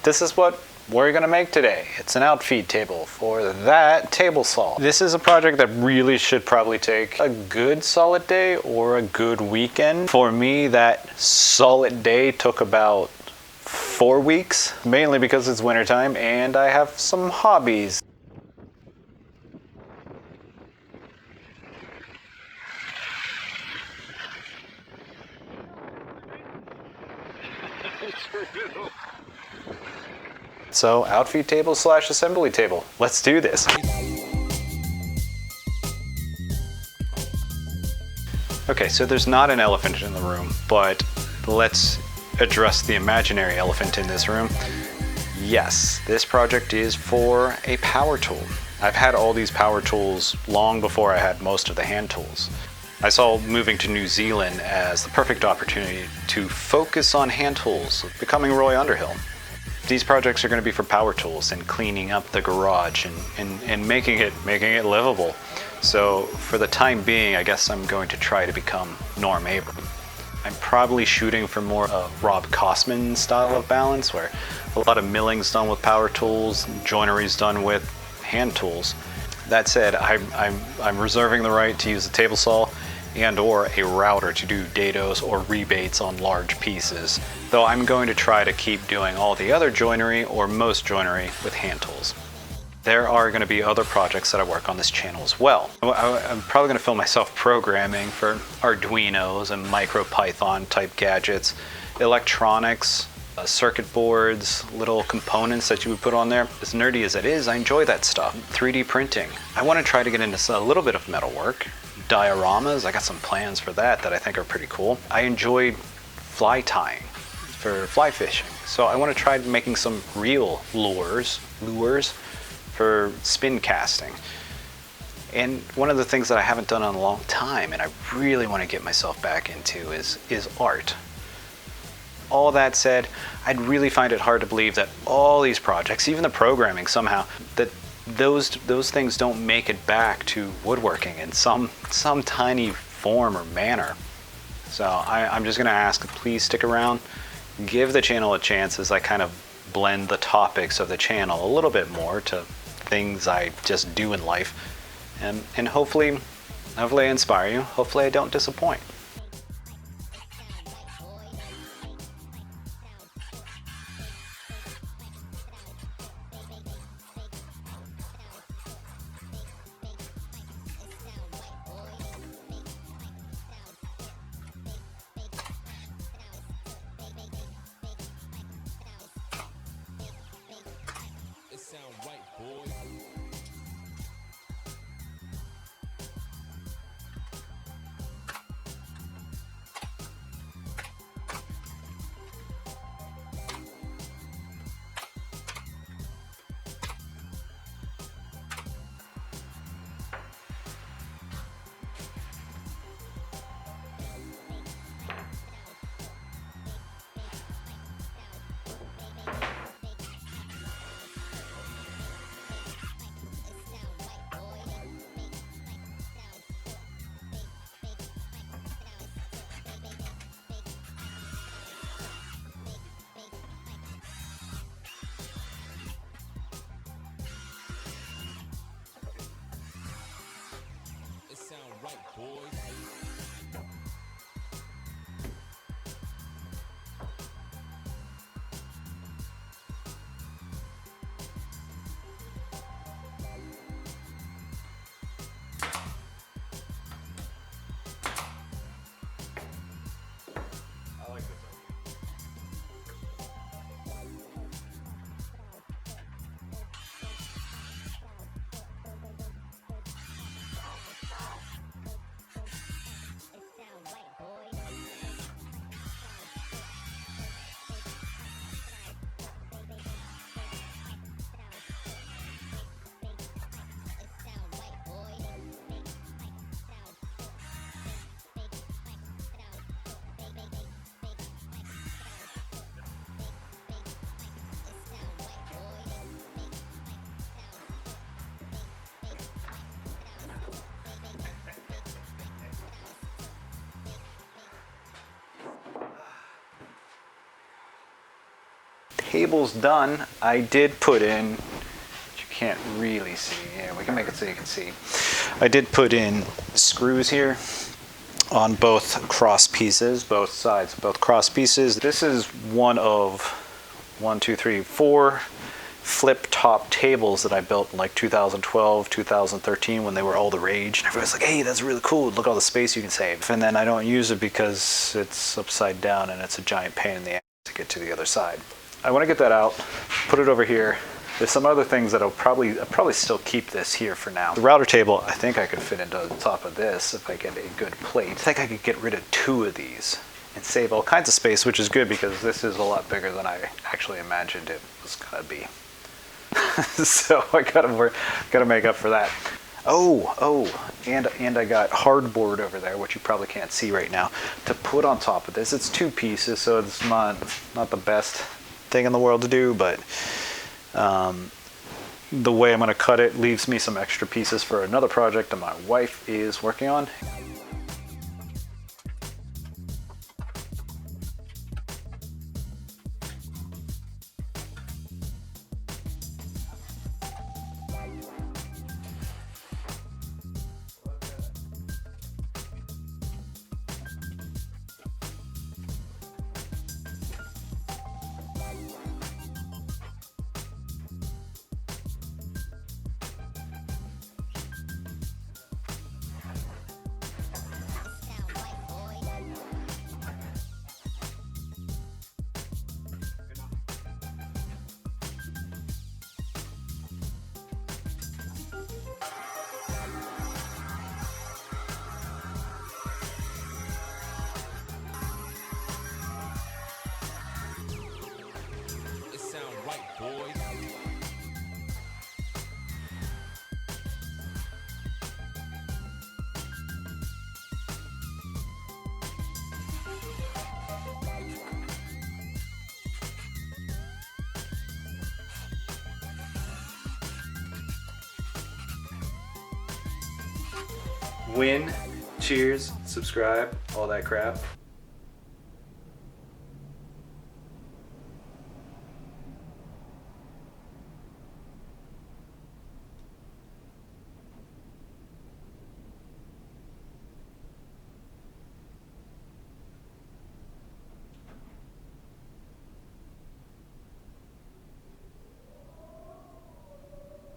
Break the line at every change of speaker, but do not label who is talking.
This is what we're gonna make today. It's an outfeed table for that table saw. This is a project that really should probably take a good solid day or a good weekend. For me, that solid day took about 4 weeks, mainly because it's wintertime and I have some hobbies. So, outfeed table / assembly table. Let's do this. Okay, so there's not an elephant in the room, but let's address the imaginary elephant in this room. Yes, this project is for a power tool. I've had all these power tools long before I had most of the hand tools. I saw moving to New Zealand as the perfect opportunity to focus on hand tools, becoming Roy Underhill. These projects are going to be for power tools and cleaning up the garage and making it livable. So for the time being, I guess I'm going to try to become Norm Abram. I'm probably shooting for more of Rob Kosman style of balance, where a lot of milling's done with power tools, joinery's done with hand tools. That said, I'm reserving the right to use a table saw and or a router to do dados or rebates on large pieces, though I'm going to try to keep doing all the other joinery or most joinery with hand tools. There are going to be other projects that I work on this channel as well. I'm probably going to film myself programming for Arduinos and MicroPython type gadgets, electronics, circuit boards, little components that you would put on there. As nerdy as it is, I enjoy that stuff. 3D printing. I want to try to get into a little bit of metalwork. Dioramas, I got some plans for that I think are pretty cool. I enjoyed fly tying for fly fishing. So I want to try making some real lures for spin casting. And one of the things that I haven't done in a long time and I really want to get myself back into is art. All that said, I'd really find it hard to believe that all these projects, even the programming somehow, that those things don't make it back to woodworking in some tiny form or manner. So I'm just gonna ask, please stick around, give the channel a chance as I kind of blend the topics of the channel a little bit more to things I just do in life, and hopefully I inspire you, hopefully I don't disappoint.
Sound right, boys.
table's done, I did put in, which you can't really see, yeah, we can make it so you can see. I did put in screws here on both cross pieces, both sides, both cross pieces. This is one of 4 flip top tables that I built in like 2012, 2013 when they were all the rage. And everybody's like, hey, that's really cool. Look at all the space you can save. And then I don't use it because it's upside down and it's a giant pain in the ass to get to the other side. I want to get that out, put it over here. There's some other things that I'll probably still keep this here for now. The router table, I think I could fit into the top of this if I get a good plate. I think I could get rid of 2 of these and save all kinds of space, which is good because this is a lot bigger than I actually imagined it was gonna be. So I gotta make up for that. And I got hardboard over there, which you probably can't see right now, to put on top of this. It's 2 pieces, so it's not the best thing in the world to do, but the way I'm gonna cut it leaves me some extra pieces for another project that my wife is working on.
It sound right, boys.
Win, cheers, subscribe, all that crap.